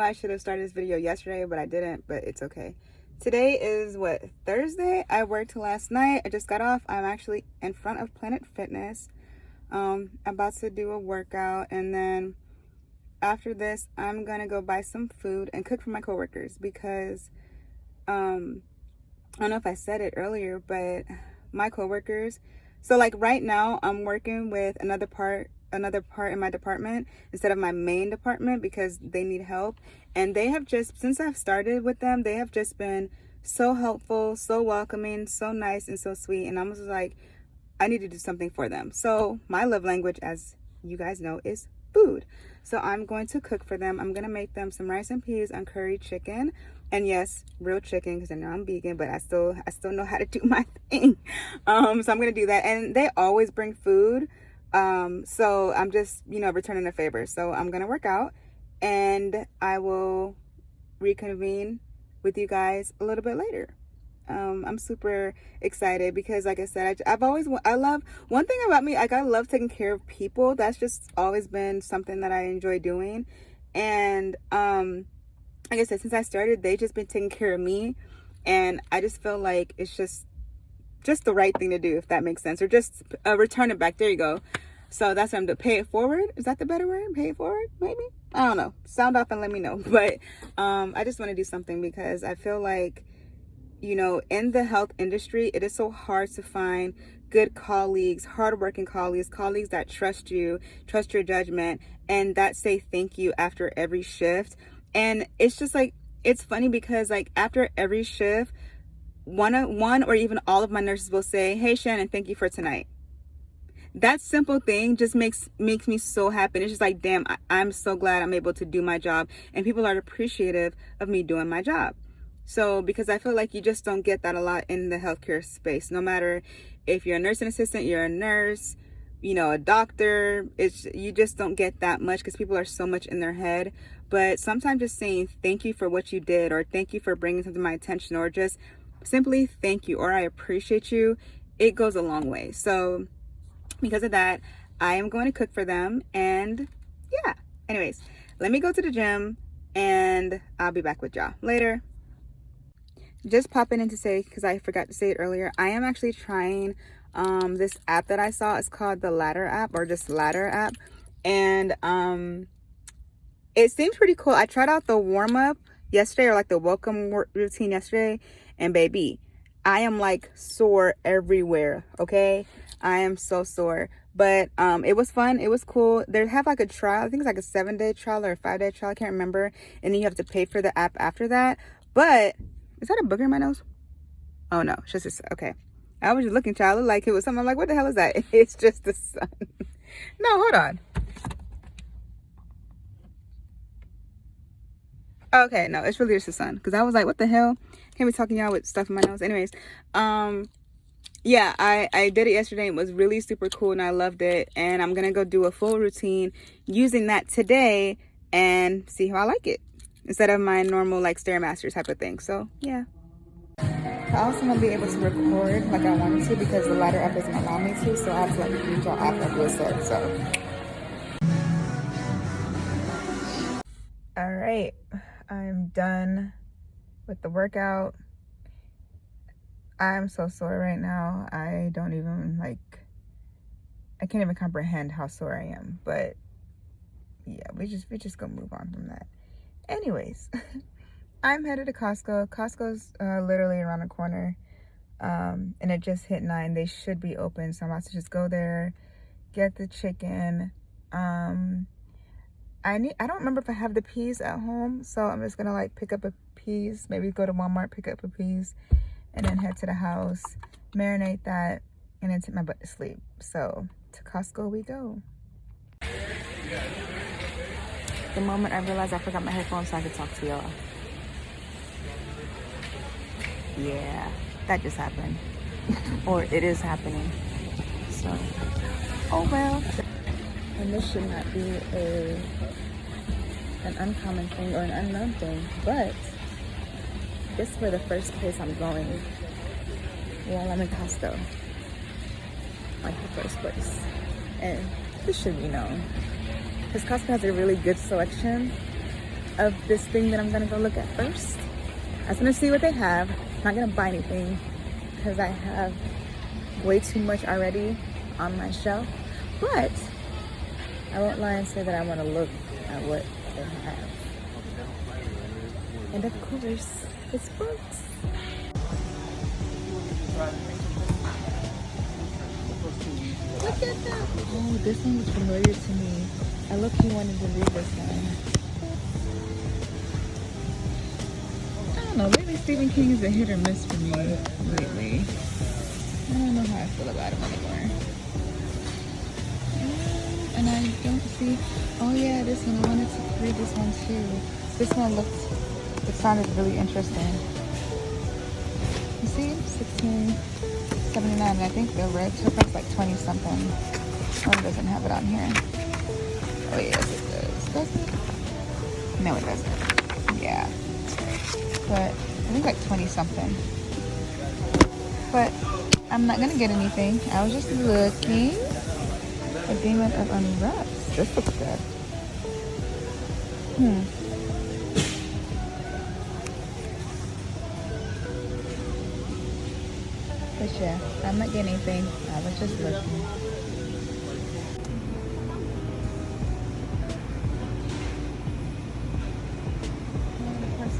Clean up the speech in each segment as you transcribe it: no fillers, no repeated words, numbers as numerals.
I should have started this video yesterday, but I didn't, but it's okay. Today is what, Thursday? I worked last night. I just got off. I'm actually in front of Planet Fitness. About to do a workout, and then after this, I'm gonna go buy some food and cook for my coworkers because I don't know if I said it earlier, but my coworkers, so like right now I'm working with another part in my department instead of my main department because they need help. And they have just, since I've started with them, they have just been so helpful, so welcoming, so nice, and so sweet. And I was like, I need to do something for them. So my love language, as you guys know, is food. So I'm going to cook for them. I'm going to make them some rice and peas and curry chicken. And yes, real chicken, because I know I'm vegan, but I still know how to do my thing. So I'm going to do that. And they always bring food. So I'm just, returning a favor. So I'm going to work out and I will reconvene with you guys a little bit later. I'm super excited because, like I said, I love, one thing about me, like I love taking care of people. That's just always been something that I enjoy doing. And, like I said, since I started, they've just been taking care of me. And I just feel like it's just the right thing to do, if that makes sense, or just return it back. There you go. So that's what I'm doing. Pay it forward. Is that the better word? Pay it forward, maybe? I don't know. Sound off and let me know. But I just want to do something because I feel like, in the health industry, it is so hard to find good colleagues, hardworking colleagues that trust you, trust your judgment, and that say thank you after every shift. And it's just like, it's funny because like after every shift, one or even all of my nurses will say, "Hey Shannon, thank you for tonight." That simple thing just makes me so happy. It's just like, damn, I'm so glad I'm able to do my job and people are appreciative of me doing my job. So, because I feel like you just don't get that a lot in the healthcare space. No matter if you're a nursing assistant, you're a nurse, a doctor, you just don't get that much because people are so much in their head. But sometimes just saying thank you for what you did, or thank you for bringing something to my attention, or just simply thank you, or I appreciate you, it goes a long way. So because of that, I am going to cook for them. And yeah, anyways, let me go to the gym and I'll be back with y'all later. Just popping in to say, because I forgot to say it earlier, I am actually trying this app that I saw. It's called the Ladder app, or just Ladder app. And it seems pretty cool. I tried out the warm-up yesterday, or like the welcome routine yesterday, and baby, I am like sore everywhere. Okay, I am so sore, but it was fun. It was cool. They have like a trial. I think it's like a 7-day trial or a 5-day trial, I can't remember, and then you have to pay for the app after that. But is that a booger in my nose? Oh no, it's just okay. I was just looking, child. It looked like it was something. I'm like, what the hell is that? It's just the sun. No, hold on. Okay, no, it's really just the sun. Because I was like, what the hell? Can't be talking y'all with stuff in my nose. Anyways, yeah, I did it yesterday. It was really super cool and I loved it. And I'm going to go do a full routine using that today and see how I like it, instead of my normal like Stairmaster type of thing. So yeah. I also want to be able to record like I wanted to because the Ladder app doesn't allow me to. So I have to like read y'all after I do a set. So. All right. I'm done with the workout. I'm so sore right now. I don't even I can't even comprehend how sore I am. But yeah, we just gonna move on from that. Anyways, I'm headed to Costco. Costco's literally around the corner, and it just hit 9. They should be open, so I'm about to just go there, get the chicken. I don't remember if I have the peas at home, so I'm just gonna like pick up a peas, maybe go to Walmart, pick up a peas, and then head to the house, marinate that, and then take my butt to sleep. So to Costco we go. The moment I realized I forgot my headphones so I could talk to y'all. Yeah, that just happened. Or it is happening. So, oh well. And this should not be an uncommon thing or an unknown thing, but this is for the first place I'm going while I'm in Costco. Like the first place. And this should be known, because Costco has a really good selection of this thing that I'm gonna go look at first. I just wanna see what they have. I'm not gonna buy anything because I have way too much already on my shelf, but I won't lie and say that I wanna look at what they have. And of course, it's books. Look at that. Oh, this one was familiar to me. I look-key wanted to read this one. I don't know, lately Stephen King is a hit or miss for me lately. I don't know how I feel about him anymore. And I don't see, oh yeah, this one, I wanted to read this one too. This one it sounded really interesting. You see, 16.79, and I think the red took like 20 something. Oh, it doesn't have it on here. Oh yes, it does. Does it? No, it doesn't. Yeah. But I think like 20 something. But I'm not gonna get anything. I was just looking. A Demon of Unrest. This looks good. But yeah, I'm not getting anything. I was just looking.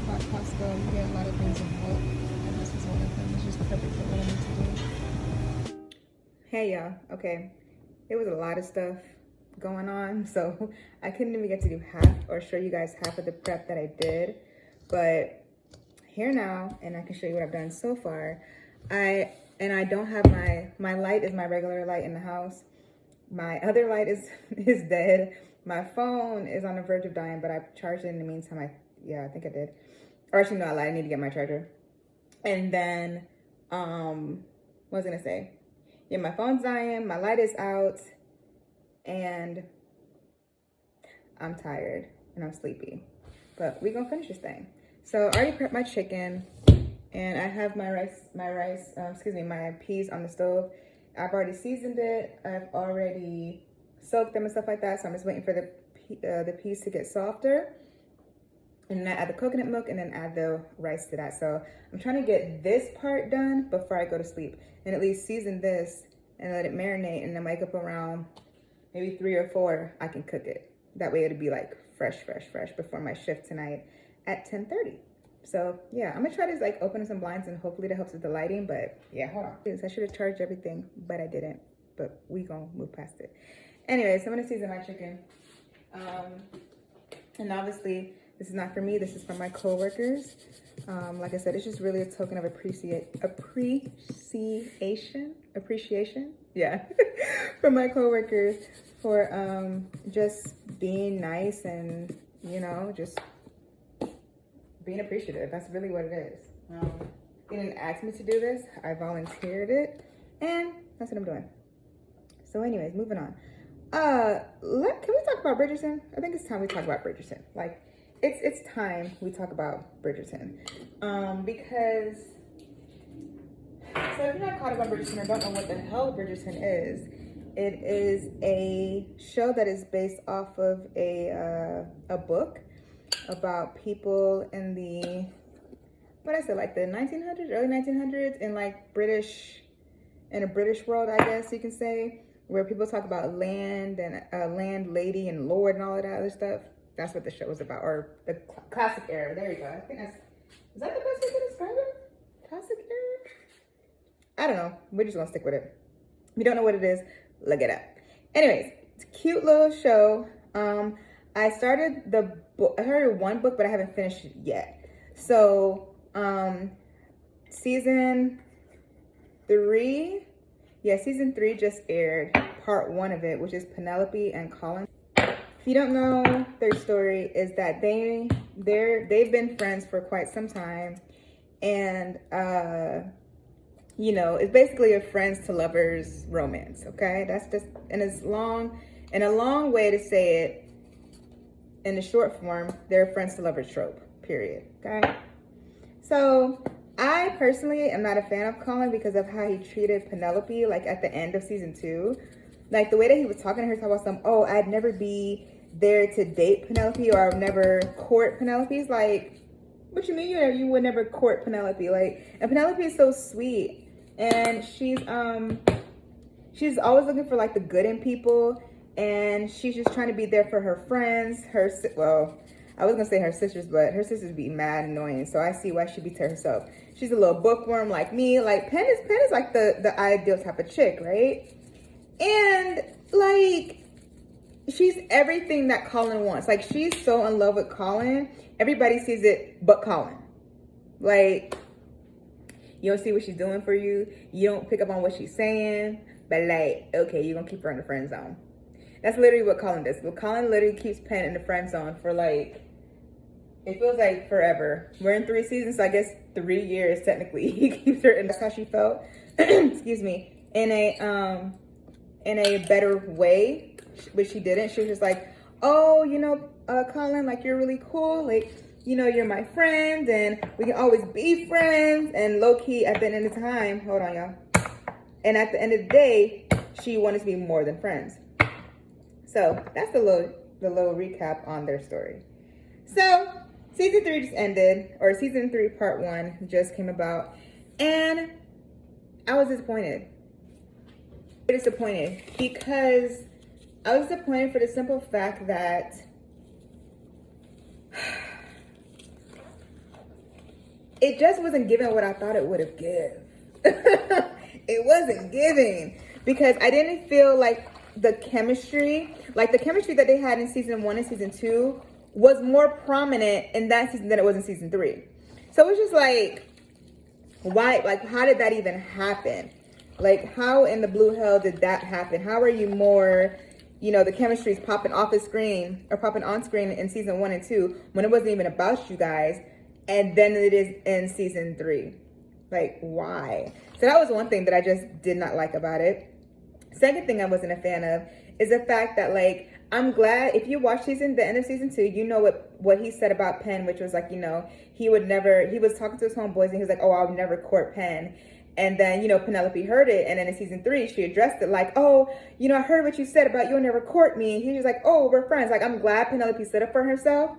About Costco, you get a lot of things in bulk, and this is one of them. It's just perfect for what I need to do. Hey y'all, okay. There was a lot of stuff going on, so I couldn't even get to do half or show you guys half of the prep that I did. But here now, and I can show you what I've done so far. I don't have my light is my regular light in the house. My other light is dead. My phone is on the verge of dying, but I charged it in the meantime. I think I did. Or actually, no, I lied. I need to get my charger. And then, what was I gonna say? Yeah, my phone's dying. My light is out, and I'm tired and I'm sleepy. But we gonna finish this thing. So I already prepped my chicken, and I have my peas on the stove. I've already seasoned it. I've already soaked them and stuff like that. So I'm just waiting for the peas to get softer. And then I add the coconut milk and then add the rice to that. So I'm trying to get this part done before I go to sleep. And at least season this and let it marinate. And then wake up around maybe 3 or 4, I can cook it. That way it'll be like fresh before my shift tonight at 10:30. So yeah, I'm gonna try to like open some blinds and hopefully that helps with the lighting. But yeah, hold on. I should have charged everything, but I didn't. But we gonna move past it. Anyways, so I'm gonna season my chicken. And obviously, this is not for me, this is for my coworkers. Like I said, it's just really a token of appreciation, yeah, from my coworkers for just being nice and, you know, just being appreciative. That's really what it is. They didn't ask me to do this, I volunteered it, and that's what I'm doing. So anyways, moving on. Can we talk about Bridgerton? I think it's time we talk about Bridgerton. Like, it's time we talk about Bridgerton. Because, so if you're not caught up on Bridgerton or don't know what the hell Bridgerton is, it is a show that is based off of a book about people in the, like the 1900s, early 1900s, in like in a British world, I guess you can say, where people talk about land and land lady and lord and all of that other stuff. That's what the show was about, or the classic era. There you go. I think is that the best way to describe it? Classic era? I don't know. We're just gonna stick with it. If you don't know what it is, look it up. Anyways, it's a cute little show. I started I heard one book, but I haven't finished it yet. So, season 3 just aired, part 1 of it, which is Penelope and Colin. If you don't know their story, is that they've been friends for quite some time, and you know, it's basically a friends to lovers romance. Okay, that's just a long way to say it. In the short form, they're a friends to lovers trope. Period. Okay, so I personally am not a fan of Colin because of how he treated Penelope, like at the end of season 2. Like the way that he was talking to her, talking about I'd never be there to date Penelope, or I would never court Penelope. It's like, what you mean you would never court Penelope? Like, and Penelope is so sweet, and she's always looking for like the good in people, and she's just trying to be there for her friends. I was gonna say her sisters, but her sisters be mad annoying, so I see why she be to herself. She's a little bookworm like me. Like Pen is like the ideal type of chick, right? And like, she's everything that Colin wants. Like, she's so in love with Colin. Everybody sees it but Colin. Like, you don't see what she's doing for you. You don't pick up on what she's saying. But like, okay, you're gonna keep her in the friend zone. That's literally what Colin does. Well, Colin literally keeps Pen in the friend zone for like, it feels like forever. We're in 3 seasons, so I guess 3 years technically. He keeps her, and that's how she felt. Excuse me. In a better way, but she didn't. She was just like, oh, Colin, like, you're really cool. Like, you're my friend, and we can always be friends. And low key, at the end of the time, hold on, y'all. And at the end of the day, she wanted to be more than friends. So that's the little recap on their story. So season 3 just ended, or season 3 part 1 just came about, and I was disappointed. Because I was disappointed for the simple fact that it just wasn't giving what I thought it would have given. It wasn't giving, because I didn't feel like the chemistry that they had in season 1 and season 2 was more prominent in that season than it was in season 3. So it was just like, why? Like, how did that even happen? Like, how in the blue hell did that happen? How are you more, the chemistry's popping off the screen or popping on screen in season 1 and 2 when it wasn't even about you guys, and then it is in season 3? Like, why? So that was one thing that I just did not like about it. Second thing I wasn't a fan of is the fact that, like, I'm glad if you watch the end of season 2, you know what he said about Penn, which was like, he was talking to his homeboys and he was like, oh, I'll never court Penn. And then, Penelope heard it. And then in season 3, she addressed it like, oh, I heard what you said about you'll never court me. He was like, oh, we're friends. Like, I'm glad Penelope stood up for herself.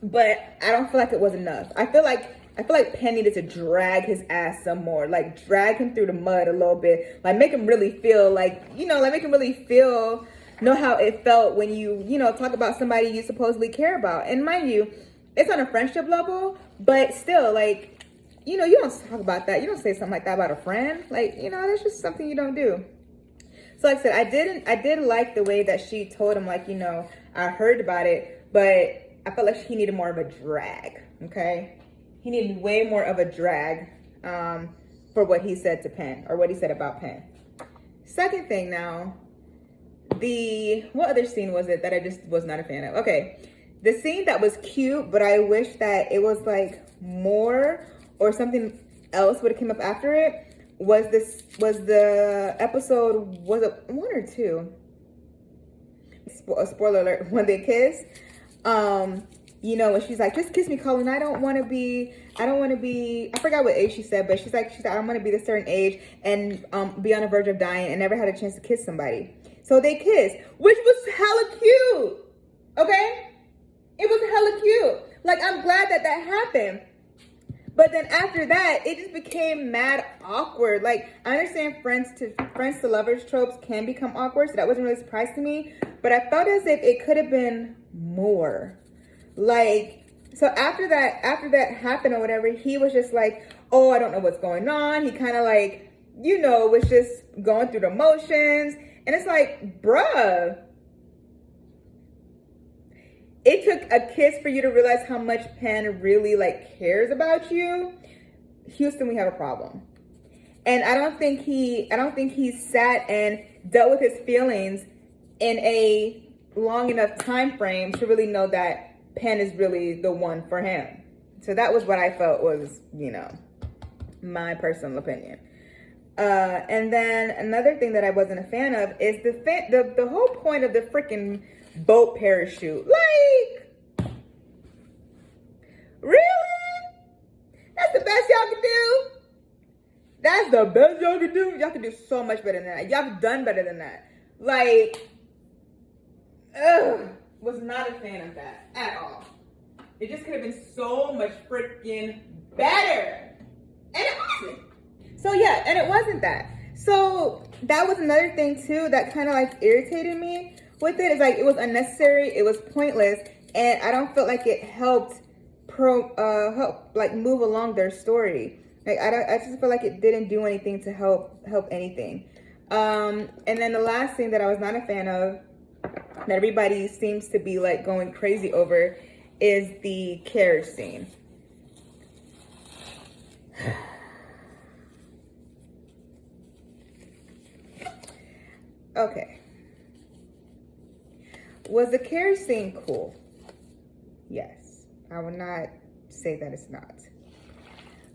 But I don't feel like it was enough. I feel like Penn needed to drag his ass some more. Like, drag him through the mud a little bit. Like, make him really feel like, make him really feel, know how it felt when you, talk about somebody you supposedly care about. And mind you, it's on a friendship level, but still, like, you don't talk about that. You don't say something like that about a friend. Like, that's just something you don't do. So like I said, I did like the way that she told him, like, I heard about it, but I felt like he needed more of a drag, okay? He needed way more of a drag for what he said to Penn, or what he said about Penn. Second thing now, what other scene was it that I just was not a fan of? Okay, the scene that was cute, but I wish that it was like more, or something else would have came up after it, was the episode, was it 1 or 2? A spoiler alert, when they kiss. When she's like, just kiss me, Colin. I don't want to be, I forgot what age she said, but she's like, I don't want to be this certain age and be on the verge of dying and never had a chance to kiss somebody. So they kissed, which was hella cute. Okay? It was hella cute. Like, I'm glad that happened. But then after that, it just became mad awkward. Like, I understand friends to lovers tropes can become awkward, so that wasn't really a surprise to me. But I felt as if it could have been more. Like, so after that happened or whatever, he was just like, oh, I don't know what's going on. He kind of like, was just going through the motions. And it's like, bruh, it took a kiss for you to realize how much Penn really like cares about you. Houston, we have a problem. And I don't think he sat and dealt with his feelings in a long enough time frame to really know that Penn is really the one for him. So that was what I felt was, my personal opinion. And then another thing that I wasn't a fan of is the whole point of the freaking boat parachute. Like, really? That's the best y'all can do? That's the best y'all can do? Y'all can do so much better than that. Y'all have done better than that. Like, Was not a fan of that at all. It just could have been so much freaking better. And it wasn't. So yeah, and it wasn't that. So that was another thing too that kind of like irritated me with it. It's like it was unnecessary, it was pointless, and I don't feel like it helped help like move along their story. Like I just feel like it didn't do anything to help anything. And then the last thing that I was not a fan of, that everybody seems to be like going crazy over, is the carriage scene. Okay. Was the carriage scene cool? Yes. I will not say that it's not.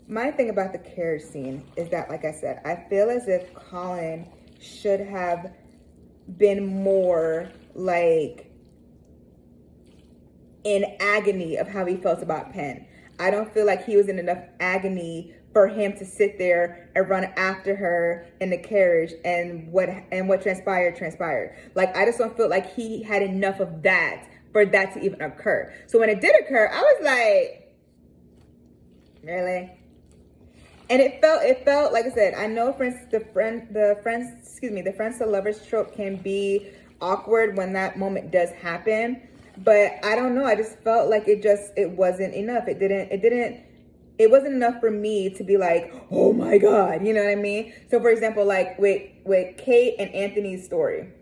My thing about the carriage scene is that, like I said, I feel as if Colin should have been more like in agony of how he felt about Penn. I don't feel like he was in enough agony for him to sit there and run after her in the carriage, and what transpired. Like, I just don't feel like he had enough of that for that to even occur. So when it did occur, I was like, really? And it felt like I said, I know the friends to lovers trope can be awkward when that moment does happen, but I don't know. I just felt like it wasn't enough. It wasn't enough for me to be like, oh my God, you know what I mean? So for example, like with Kate and Anthony's story,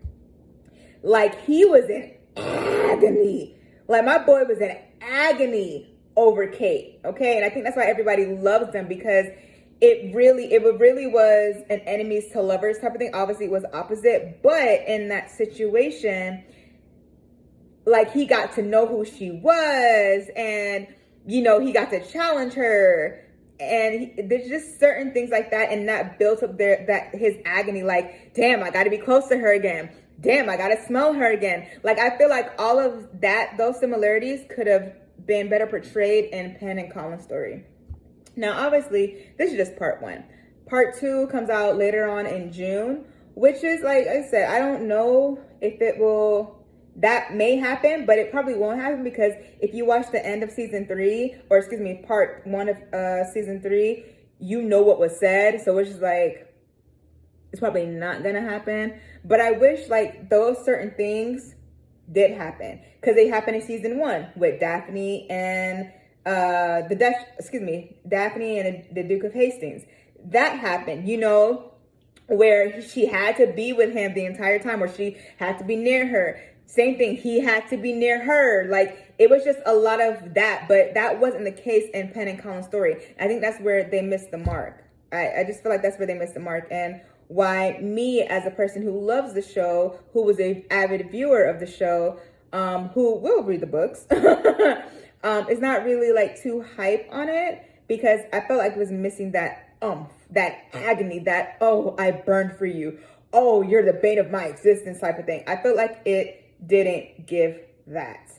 like he was in agony. Like my boy was in agony over Kate, okay? And I think that's why everybody loves them, because it really was an enemies to lovers type of thing. Obviously it was opposite, but in that situation, like he got to know who she was, and you know, he got to challenge her, and there's just certain things like that, and that built up his agony. Like, damn, I got to be close to her again. Damn, I got to smell her again. Like, I feel like all of that, those similarities could have been better portrayed in Penn and Colin's story. Now, obviously, this is just part 1. Part 2 comes out later on in June, which is, like I said, I don't know if it will. That may happen, but it probably won't happen, because if you watch the end of season 3, or excuse me, part 1 of season 3, you know what was said. So it's just like, it's probably not gonna happen. But I wish like those certain things did happen, because they happened in season 1 with Daphne and Daphne and the Duke of Hastings. That happened, you know, where she had to be with him the entire time, or she had to be near her. Same thing, he had to be near her. Like, it was just a lot of that, but that wasn't the case in Penn and Colin's story. I think that's where they missed the mark. I just feel like that's where they missed the mark, and why me, as a person who loves the show, who was an avid viewer of the show, who will read the books, is not really like too hype on it, because I felt like it was missing that that agony, that, oh, I burned for you, oh, you're the bane of my existence type of thing. I felt like it didn't give that.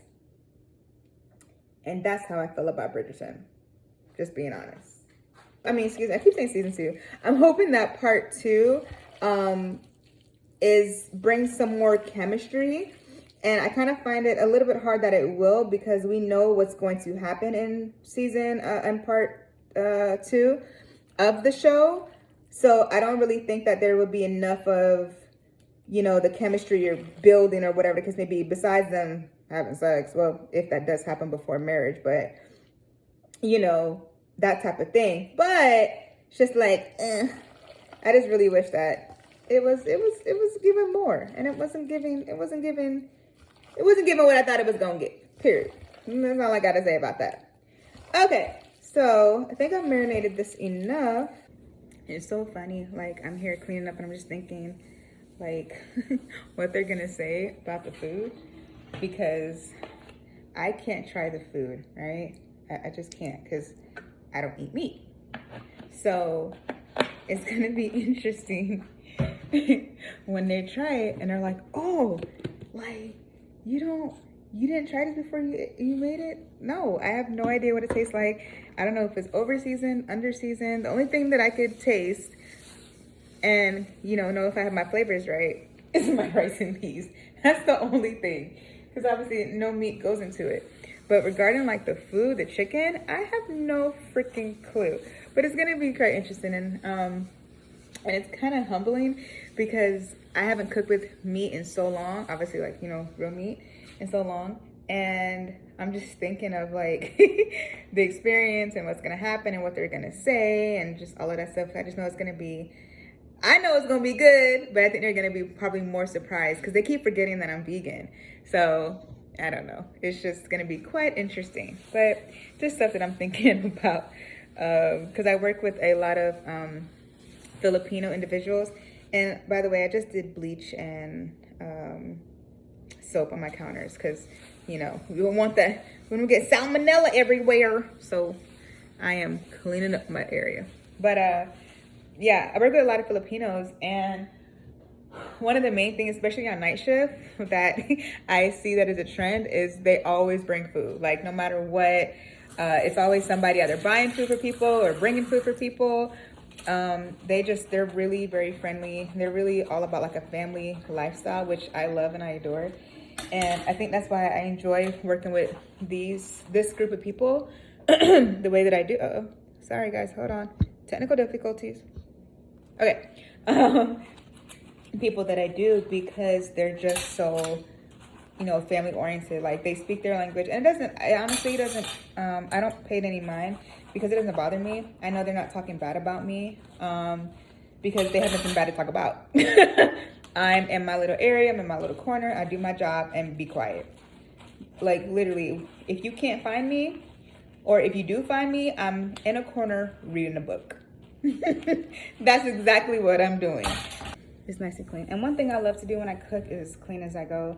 And that's how I feel about Bridgerton. Just being honest. I mean, excuse me, I keep saying season 2. I'm hoping that part 2 brings some more chemistry. And I kind of find it a little bit hard that it will, because we know what's going to happen in part 2 of the show. So I don't really think that there would be enough of, you know, the chemistry you're building or whatever, because maybe besides them having sex, well, if that does happen before marriage, but, you know, that type of thing. But it's just like, I just really wish that it was given more, and it wasn't giving what I thought it was gonna get, period. That's all I gotta say about that. Okay, so I think I've marinated this enough. It's so funny, like I'm here cleaning up and I'm just thinking like what they're gonna say about the food, because I can't try the food, right? I just can't, because I don't eat meat. So it's gonna be interesting when they try it and they're like, oh, like you didn't try this before you made it? No, I have no idea what it tastes like. I don't know if it's over seasoned, under seasoned. The only thing that I could taste and, you know if I have my flavors right is my rice and peas. That's the only thing. because obviously no meat goes into it. But regarding like the food, the chicken, I have no freaking clue. But it's gonna be quite interesting, and it's kind of humbling because I haven't cooked with meat in so long. Obviously, like, you know, real meat in so long. And I'm just thinking of like the experience and what's gonna happen and what they're gonna say and just all of that stuff. I just know it's gonna be, I know it's gonna be good, but I think they're gonna be probably more surprised because they keep forgetting that I'm vegan. So I don't know. It's just gonna be quite interesting, but just stuff that I'm thinking about because I work with a lot of Filipino individuals. And by the way, I just did bleach and soap on my counters because, you know, we don't want that. We don't get salmonella everywhere. So I am cleaning up my area. But yeah, I work with a lot of Filipinos, and one of the main things, especially on night shift, that I see that is a trend is they always bring food. Like no matter what, it's always somebody either buying food for people or bringing food for people. They're really very friendly. They're really all about like a family lifestyle, which I love and I adore. And I think that's why I enjoy working with this group of people the way that I do. Uh-oh. Sorry guys, hold on. Technical difficulties. Okay. People that I do, because they're just so, you know, family oriented. Like they speak their language, and it honestly doesn't, I don't pay it any mind because it doesn't bother me. I know they're not talking bad about me because they have nothing bad to talk about. I'm in my little area, I'm in my little corner, I do my job and be quiet. Like literally, if you can't find me, or if you do find me, I'm in a corner reading a book. That's exactly what I'm doing. It's nice and clean. And one thing I love to do when I cook is clean as I go.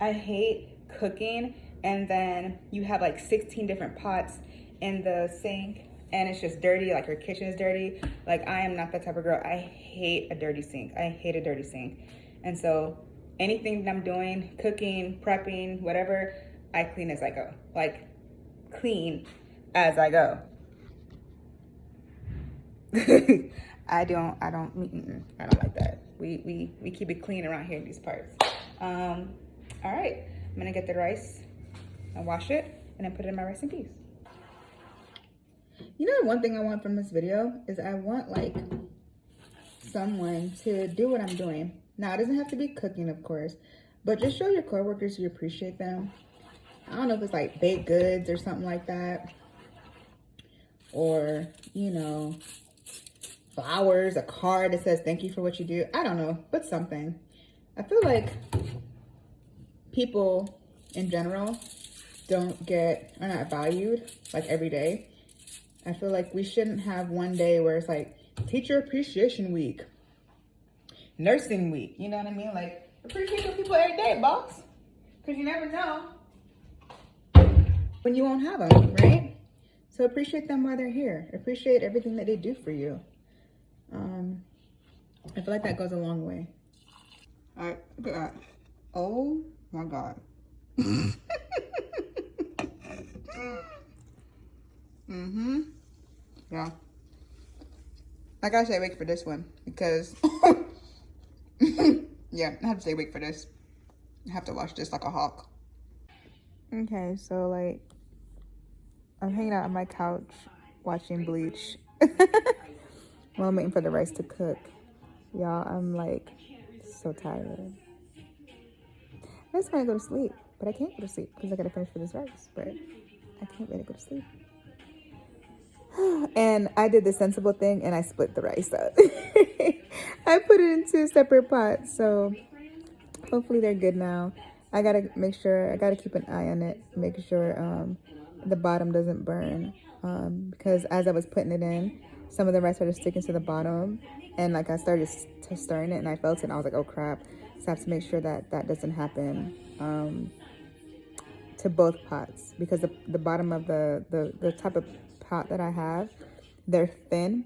I hate cooking and then you have like 16 different pots in the sink and it's just dirty, like your kitchen is dirty. Like I am not that type of girl. I hate a dirty sink. I hate a dirty sink. And so anything that I'm doing, cooking, prepping, whatever, I clean as I go. Like clean as I go. I don't like that. We keep it clean around here in these parts. All right, I'm gonna get the rice and wash it and then put it in my rice and peas. You know, one thing I want from this video is I want like someone to do what I'm doing. Now, it doesn't have to be cooking, of course, but just show your coworkers you appreciate them. I don't know if it's like baked goods or something like that, or, you know, flowers, a card that says thank you for what you do. I don't know, but something. I feel like people in general are not valued like every day. I feel like we shouldn't have one day where it's like teacher appreciation week, nursing week, you know what I mean? Like appreciate your people every day, boss, because you never know when you won't have them, right? So appreciate them while they're here. Appreciate everything that they do for you. I feel like that goes a long way. All right, look at that. Oh my God. Yeah. I gotta stay awake for this one because, yeah, I have to stay awake for this. I have to watch this like a hawk. Okay, so like, I'm hanging out on my couch watching Bleach. While I'm waiting for the rice to cook. Y'all, I'm like so tired. I just want to go to sleep, but I can't go to sleep because I gotta finish for this rice, but I can't really go to sleep. And I did the sensible thing and I split the rice up. I put it in 2 separate pots, so hopefully they're good now. I gotta make sure, I gotta keep an eye on it, make sure the bottom doesn't burn, because as I was putting it in, some of the rice started sticking to the bottom, and like I started stirring it and I felt it and I was like, oh crap. So I have to make sure that that doesn't happen to both pots, because the bottom of the type of pot that I have, they're thin.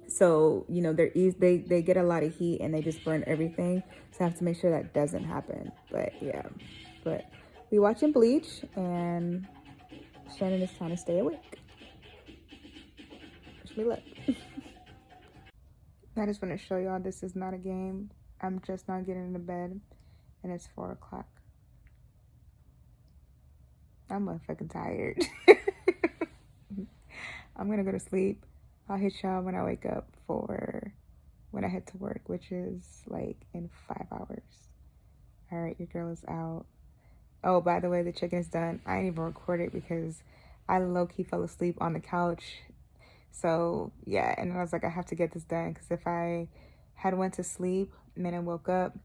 So, you know, they get a lot of heat and they just burn everything. So I have to make sure that doesn't happen. But yeah, but we watching Bleach and Shannon is trying to stay awake. Wish me luck. I just want to show y'all this is not a game. I'm just not getting into bed and it's 4 o'clock. I'm motherfucking tired. I'm gonna go to sleep. I'll hit y'all when I wake up for when I head to work, which is like in 5 hours. All right, your girl is out. Oh, by the way, the chicken is done. I didn't even record it because I low-key fell asleep on the couch. So yeah, and I was like, I have to get this done because if I had went to sleep and then I woke up,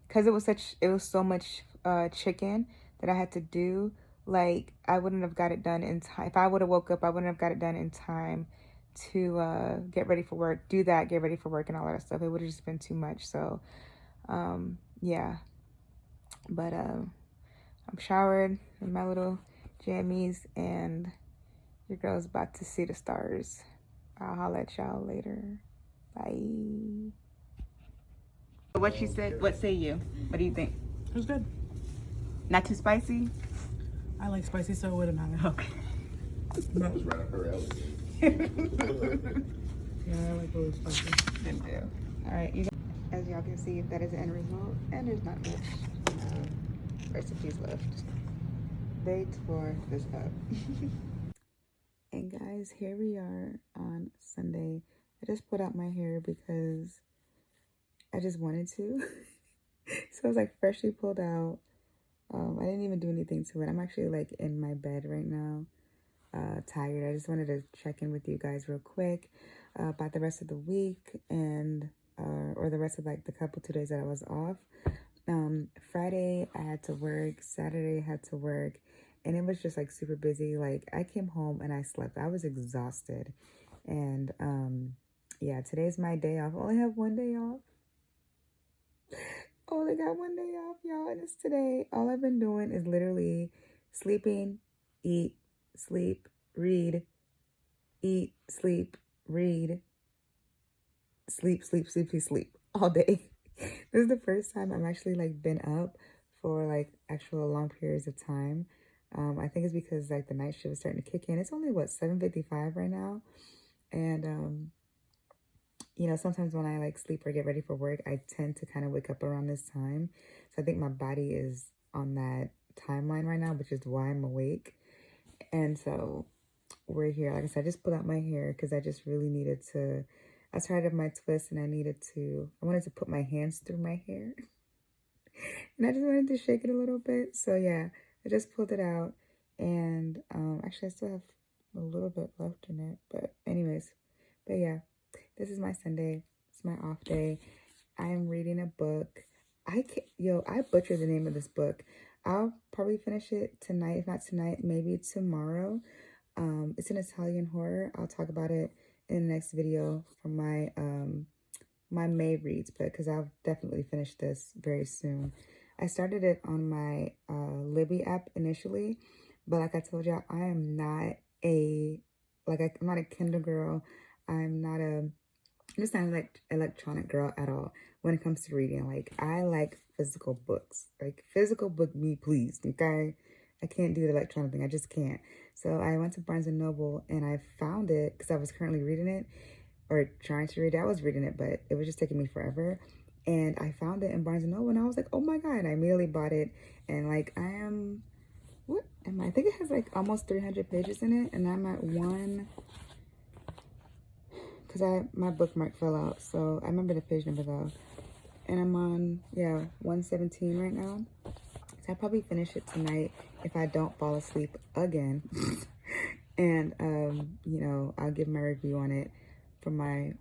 because it was so much chicken that I had to do. Like I wouldn't have got it done in time. If I would have woke up, I wouldn't have got it done in time to get ready for work, do that, get ready for work, and all that stuff. It would have just been too much. So yeah, but I'm showered in my little jammies, and your girl's about to see the stars. I'll holler at y'all later. Bye. What she said, what say you? What do you think? It was good. Not too spicy? I like spicy, so it wouldn't matter. Okay. But, It's right up her alley. yeah, I like a little spicy. Good deal. All right, you guys, as y'all can see, that is the end result, and there's not much recipes left. They tore this up. And guys, here we are on Sunday. I just put out my hair because I just wanted to. So it was like freshly pulled out. I didn't even do anything to it. I'm actually like in my bed right now, tired. I just wanted to check in with you guys real quick about the rest of the week and or the rest of like the couple 2 days that I was off. Friday I had to work, Saturday I had to work, and it was just like super busy. Like I came home and I slept. I was exhausted. And yeah, today's my day off. I only have one day off. Only got one day off, y'all, and it's today. All I've been doing is literally sleeping, eat, sleep, read, eat, sleep, read, sleep, sleep, sleep, sleep, sleep all day. This is the first time I've actually like been up for like actual long periods of time. I think it's because like the night shift is starting to kick in. It's only what, 7:55 right now, and you know, sometimes when I like sleep or get ready for work, I tend to kind of wake up around this time. So I think my body is on that timeline right now, which is why I'm awake. And so we're here. Like I said, I just put out my hair because I just really needed to. I was tired of my twist, and I wanted to put my hands through my hair. And I just wanted to shake it a little bit. So yeah, I just pulled it out. And actually I still have a little bit left in it. But anyways, but yeah, this is my Sunday. It's my off day. I am reading a book. I butchered the name of this book. I'll probably finish it tonight. If not tonight, maybe tomorrow. It's an Italian horror. I'll talk about it in the next video for my my May reads, but because I'll definitely finish this very soon. I started it on my Libby app initially, but like I told y'all, I am not I'm not a Kindle girl. I'm just not an electronic girl at all when it comes to reading. Like I like physical books, like physical book me please. Okay, I can't do the electronic thing. I just can't. So I went to Barnes and Noble and I found it because I was currently reading it or trying to read it. I was reading it, but it was just taking me forever. And I found it in Barnes and Noble and I was like, oh my God. And I immediately bought it. And like what am I? I think it has like almost 300 pages in it. And I'm at because my bookmark fell out. So I remember the page number though. And I'm on, 117 right now. So I'll probably finish it tonight if I don't fall asleep again. And, you know, I'll give my review on it for my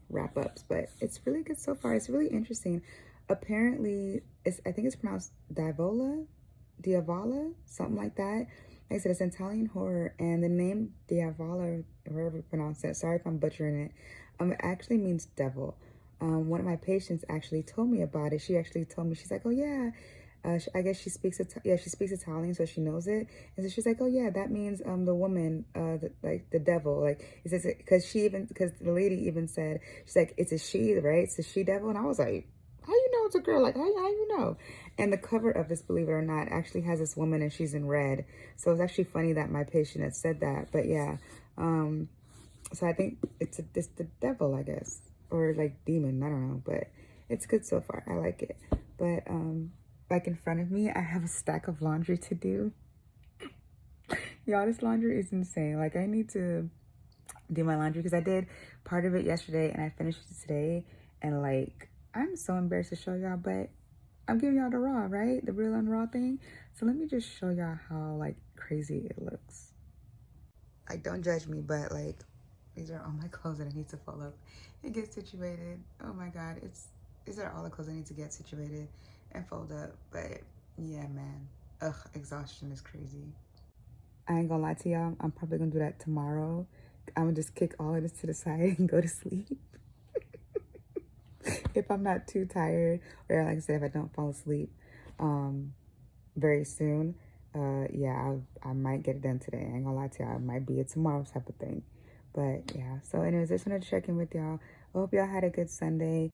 wrap-ups. But it's really good so far. It's really interesting. Apparently, I think it's pronounced Diavola, something like that. Like I said, it's Italian horror. And the name Diavola, however you pronounce it, sorry if I'm butchering it, it actually means devil. One of my patients actually told me about it. She actually told me, she's like, oh yeah, I guess she speaks Italian, so she knows it. And so she's like, oh yeah, that means the woman, the devil. Like it says it because the lady even said, she's like, it's a she, right? It's a she devil. And I was like, how you know it's a girl? Like how you know? And the cover of this, believe it or not, actually has this woman and she's in red. So it's actually funny that my patient had said that. But yeah, so I think it's the devil, I guess, or like demon. I don't know, but it's good so far. I like it. But like in front of me, I have a stack of laundry to do. Y'all, this laundry is insane. Like, I need to do my laundry because I did part of it yesterday and I finished it today. And, like, I'm so embarrassed to show y'all, but I'm giving y'all the raw, right? The real and raw thing. So let me just show y'all how, like, crazy it looks. Like, don't judge me, but, like, these are all my clothes that I need to fold up and get situated. Oh my God, these are all the clothes I need to get situated and fold up. But yeah, man, ugh, exhaustion is crazy. I ain't gonna lie to y'all, I'm probably gonna do that tomorrow. I'm gonna just kick all of this to the side and go to sleep. If I'm not too tired, or like I said, if I don't fall asleep very soon, yeah, I might get it done today. I ain't gonna lie to y'all, it might be a tomorrow type of thing. But yeah, so anyways, just wanted to check in with y'all. I hope y'all had a good Sunday.